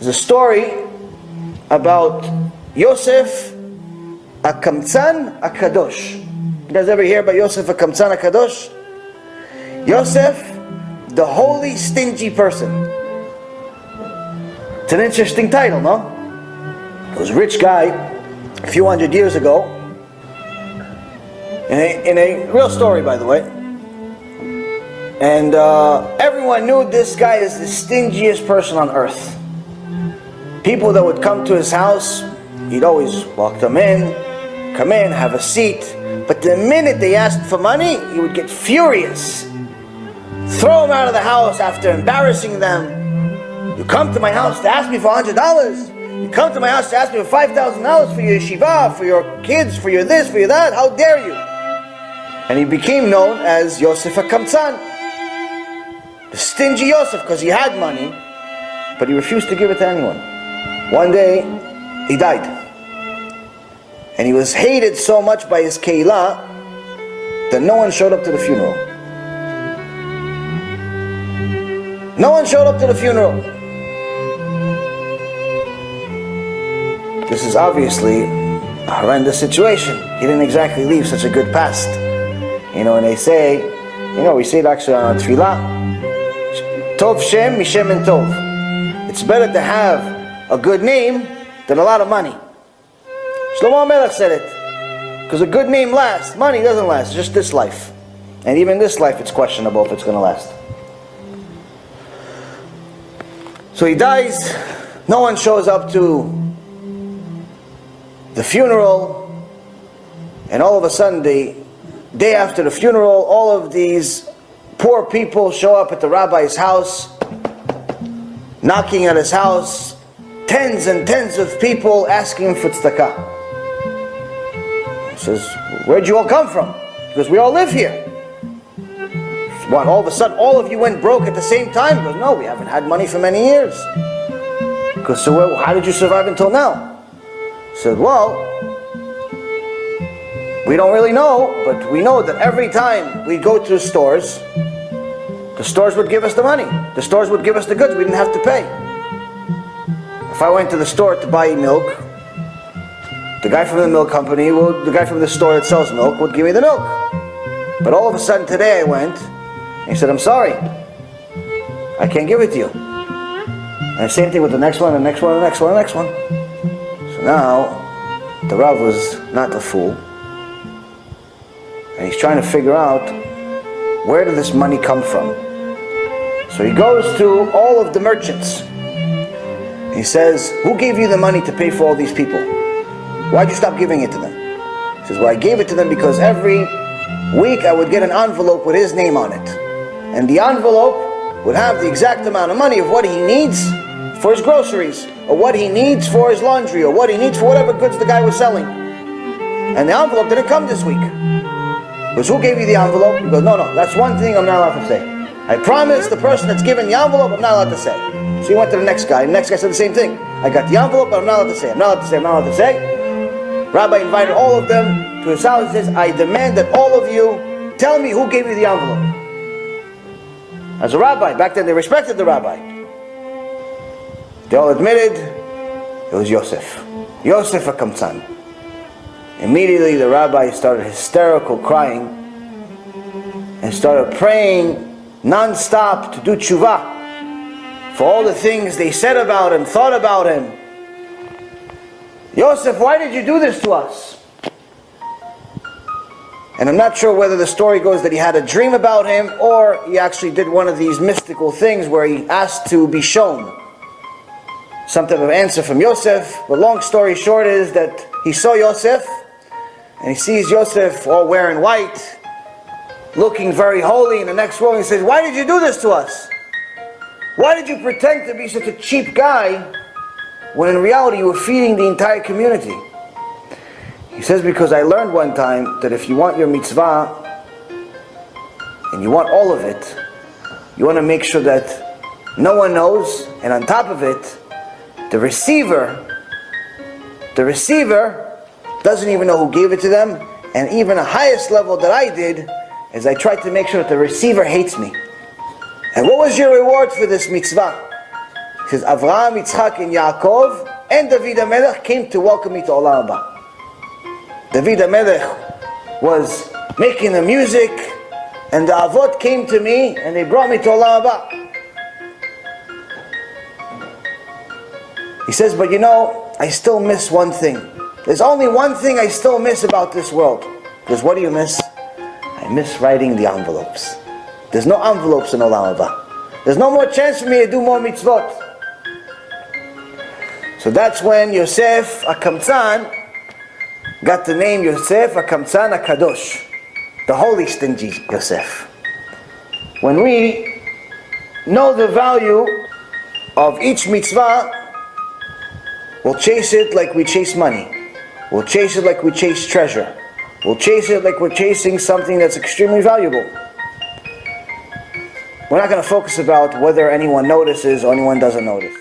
There's a story about Yosef HaKamtzan HaKadosh. You guys ever hear about Yosef HaKamtzan HaKadosh? Yosef, the holy stingy person. It's an interesting title, no? There was a rich guy a few hundred years ago, in a real story, by the way, and everyone knew this guy is the stingiest person on earth. People that would come to his house, he'd always walk them in, come in, have a seat, but the minute they asked for money, he would get furious, throw them out of the house after embarrassing them. You come to my house to ask me for $100. You come to my house to ask me for $5,000 for your yeshiva, for your kids, for your this, for your that. How dare you? And he became known as Yosef HaKamtzan, the stingy Yosef, because he had money, but he refused to give it to anyone. One day, he died. And he was hated so much by his keilah that no one showed up to the funeral. No one showed up to the funeral. This is obviously a horrendous situation. He didn't exactly leave such a good past. You know, and they say, you know, we say it actually on Tefillah, Tov Shem Mishem and Tov. It's better to have a good name than a lot of money. Shlomo HaMelech said it. Because a good name lasts. Money doesn't last, just this life. And even this life, it's questionable if it's going to last. So he dies. No one shows up to the funeral. And all of a sudden, the day after the funeral, all of these poor people show up at the rabbi's house, knocking at his house, tens and tens of people asking for tzedakah. He says, where'd you all come from? Because we all live here. What, all of a sudden all of you went broke at the same time? He goes, no, we haven't had money for many years. Because so how did you survive until now? He said, well, we don't really know, but we know that every time we go to the stores would give us the money. The stores would give us the goods. We didn't have to pay. If I went to the store to buy milk, the guy from the milk company, the guy from the store that sells milk would give me the milk. But all of a sudden today I went, and he said, I'm sorry, I can't give it to you. And the same thing with the next one, the next one, the next one, the next one. So now, the Rav was not a fool. And he's trying to figure out, where did this money come from? So he goes to all of the merchants. He says, who gave you the money to pay for all these people? Why'd you stop giving it to them? He says, well, I gave it to them because every week I would get an envelope with his name on it. And the envelope would have the exact amount of money of what he needs for his groceries, or what he needs for his laundry, or what he needs for whatever goods the guy was selling. And the envelope didn't come this week. Because who gave you the envelope? He goes, no, that's one thing I'm not allowed to say. I promised the person that's given the envelope, I'm not allowed to say. So he went to the next guy, and the next guy said the same thing. I got the envelope, but I'm not allowed to say. I'm not allowed to say, I'm not allowed to say. Rabbi invited all of them to his house. He says, I demand that all of you tell me who gave you the envelope. As a rabbi, back then they respected the rabbi. They all admitted it was Yosef. Yosef HaKamtzan. Immediately the rabbi started hysterical crying and started praying non-stop to do TeShuva for all the things they said about him, thought about him. Yosef, why did you do this to us? And I'm not sure whether the story goes that he had a dream about him, or he actually did one of these mystical things where he asked to be shown some type of answer from Yosef. But long story short is that he saw Yosef, and he sees Yosef all wearing white, looking very holy. In the next world, he says, why did you do this to us? Why did you pretend to be such a cheap guy when in reality you were feeding the entire community? He says, because I learned one time that if you want your mitzvah, and you want all of it, you want to make sure that no one knows, and on top of it, the receiver doesn't even know who gave it to them. And even the highest level that I did is I tried to make sure that the receiver hates me. And what was your reward for this mitzvah? He says, Avraham, Yitzchak, and Yaakov, and David HaMelech came to welcome me to Olam HaBa. David HaMelech was making the music, and the Avot came to me, and they brought me to Olam HaBa. He says, but you know, I still miss one thing. There's only one thing I still miss about this world. Because what do you miss? I miss writing the envelopes. There's no envelopes in Olam HaBa. There's no more chance for me to do more mitzvot. So that's when Yosef HaKamtzan got the name Yosef HaKamtzan HaKadosh, the holy stingy Yosef. When we know the value of each mitzvah, we'll chase it like we chase money. We'll chase it like we chase treasure. We'll chase it like we're chasing something that's extremely valuable. We're not going to focus about whether anyone notices or anyone doesn't notice.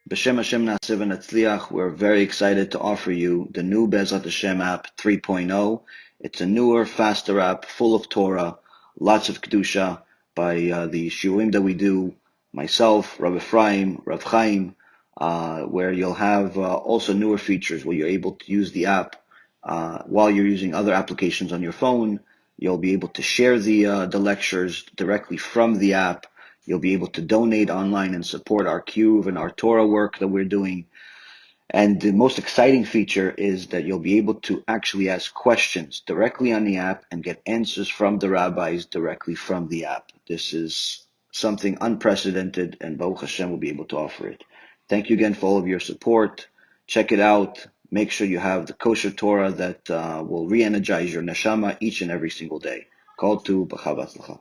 B'Shem HaShem Na'aseh v'Natzliach, we're very excited to offer you the new BeEzrat HaShem app 3.0. It's a newer, faster app full of Torah, lots of Kedusha by the shiurim that we do, myself, Rav Ephraim, Rav Chaim, where you'll have also newer features where you're able to use the app while you're using other applications on your phone. You'll be able to share the lectures directly from the app. You'll be able to donate online and support our Cube and our Torah work that we're doing. And the most exciting feature is that you'll be able to actually ask questions directly on the app and get answers from the rabbis directly from the app. This is something unprecedented, and Baruch Hashem will be able to offer it. Thank you again for all of your support. Check it out. Make sure you have the kosher Torah that will re-energize your neshama each and every single day. Call to B'chava Tzlacha.